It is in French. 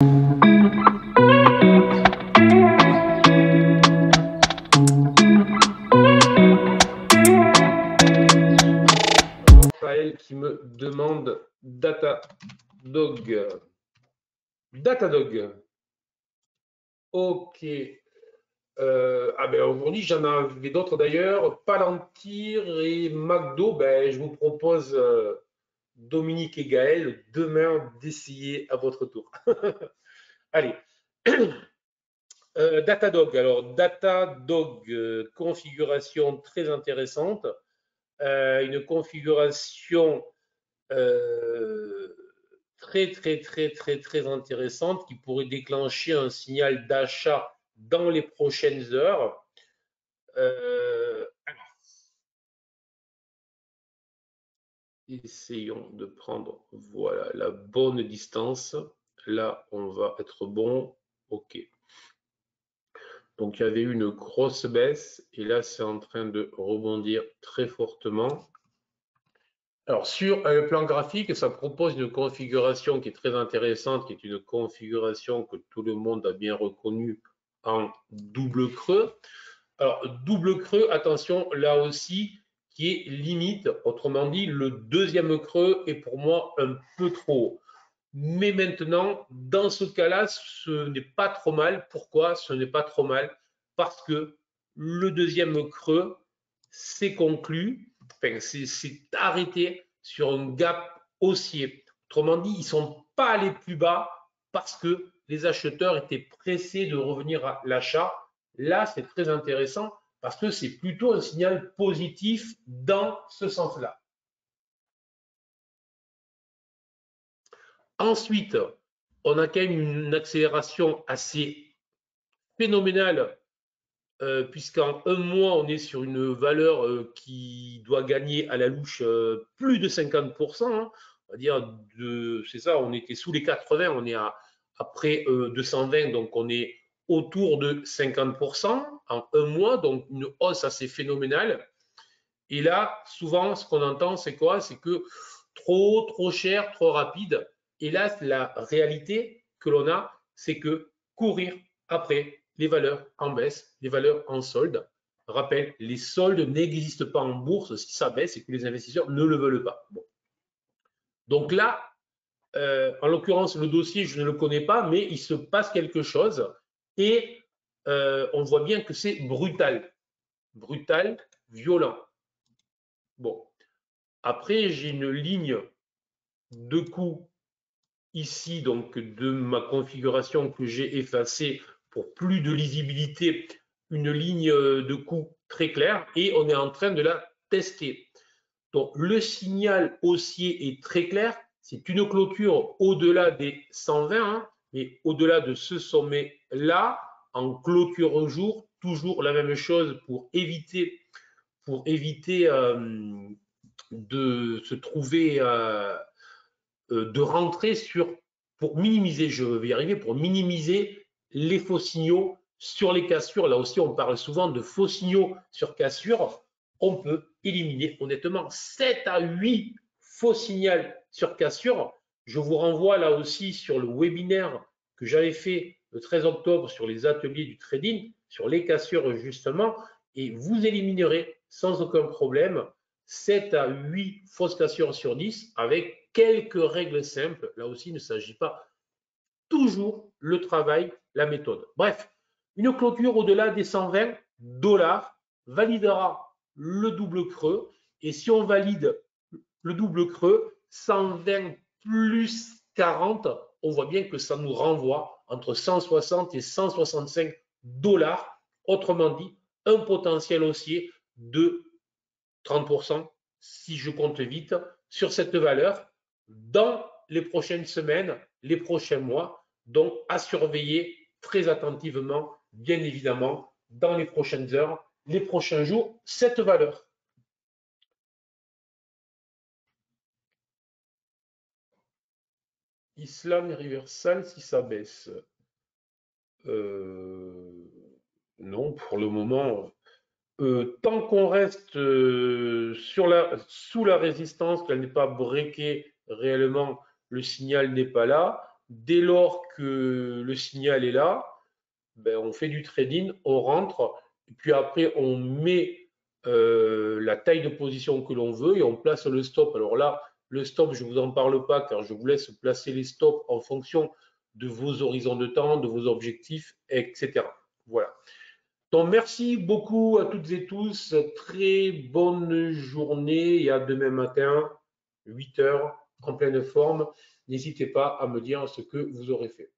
Raphaël qui me demande Datadog. Datadog. Ok. Ben aujourd'hui, j'en avais d'autres d'ailleurs. Palantir et McDo. Ben, je vous propose, Dominique et Gaël, demain d'essayer à votre tour. Allez. Datadog. Alors, Datadog, configuration très intéressante. Une configuration très intéressante qui pourrait déclencher un signal d'achat dans les prochaines heures. Essayons de prendre, voilà, la bonne distance. Là, on va être bon. OK. Donc, il y avait eu une grosse baisse et là, c'est en train de rebondir très fortement. Alors, sur le plan graphique, ça propose une configuration qui est très intéressante, qui est une configuration que tout le monde a bien reconnue en double creux. Alors, double creux, attention, là aussi, qui est limite. Autrement dit, le deuxième creux est pour moi un peu trop haut. Mais maintenant, dans ce cas-là, ce n'est pas trop mal. Pourquoi ce n'est pas trop mal? Parce que le deuxième creux s'est conclu, enfin, c'est arrêté sur un gap haussier. Autrement dit, ils ne sont pas allés plus bas parce que les acheteurs étaient pressés de revenir à l'achat. Là, c'est très intéressant parce que c'est plutôt un signal positif dans ce sens-là. Ensuite, on a quand même une accélération assez phénoménale, puisqu'en un mois, on est sur une valeur qui doit gagner à la louche plus de 50%. Hein. On va dire, c'est ça, on était sous les 80, on est à près 220, donc on est autour de 50% en un mois, donc une hausse assez phénoménale. Et là, souvent, ce qu'on entend, c'est quoi? C'est que trop cher, trop rapide. Et là, la réalité que l'on a, c'est que courir après les valeurs en baisse, les valeurs en solde. Rappel, les soldes n'existent pas en bourse si ça baisse et que les investisseurs ne le veulent pas. Bon. Donc là, en l'occurrence, le dossier, je ne le connais pas, mais il se passe quelque chose et on voit bien que c'est brutal. Brutal, violent. Bon. Après, j'ai une ligne de coût ici, donc de ma configuration que j'ai effacée pour plus de lisibilité, une ligne de coût très claire et on est en train de la tester. Donc, le signal haussier est très clair. C'est une clôture au-delà des 120, hein, mais au-delà de ce sommet-là, en clôture jour, toujours la même chose pour éviter de se trouver, de rentrer pour minimiser, je vais y arriver, pour minimiser les faux signaux sur les cassures. Là aussi, on parle souvent de faux signaux sur cassure. On peut éliminer honnêtement 7 à 8 faux signaux sur cassure. Je vous renvoie là aussi sur le webinaire que j'avais fait le 13 octobre sur les ateliers du trading, sur les cassures justement, et vous éliminerez sans aucun problème 7 à 8 fausses cassures sur 10 avec quelques règles simples. Là aussi, il ne s'agit pas toujours le travail, la méthode. Bref, une clôture au-delà des 120 $ validera le double creux. Et si on valide le double creux, 120 plus 40, on voit bien que ça nous renvoie entre 160 et 165 $. Autrement dit, un potentiel haussier de 30%, si je compte vite, sur cette valeur dans les prochaines semaines, les prochains mois. Donc, à surveiller très attentivement, bien évidemment, dans les prochaines heures, les prochains jours, cette valeur. Islam Universal, si ça baisse. Non, pour le moment, tant qu'on reste sous la résistance, qu'elle n'est pas breakée réellement, le signal n'est pas là. Dès lors que le signal est là, ben, on fait du trading, on rentre, et puis après on met la taille de position que l'on veut et on place le stop. Alors là, le stop, je ne vous en parle pas car je vous laisse placer les stops en fonction de vos horizons de temps, de vos objectifs, etc. Voilà. Donc merci beaucoup à toutes et tous. Très bonne journée et à demain matin, 8 heures, en pleine forme. N'hésitez pas à me dire ce que vous aurez fait.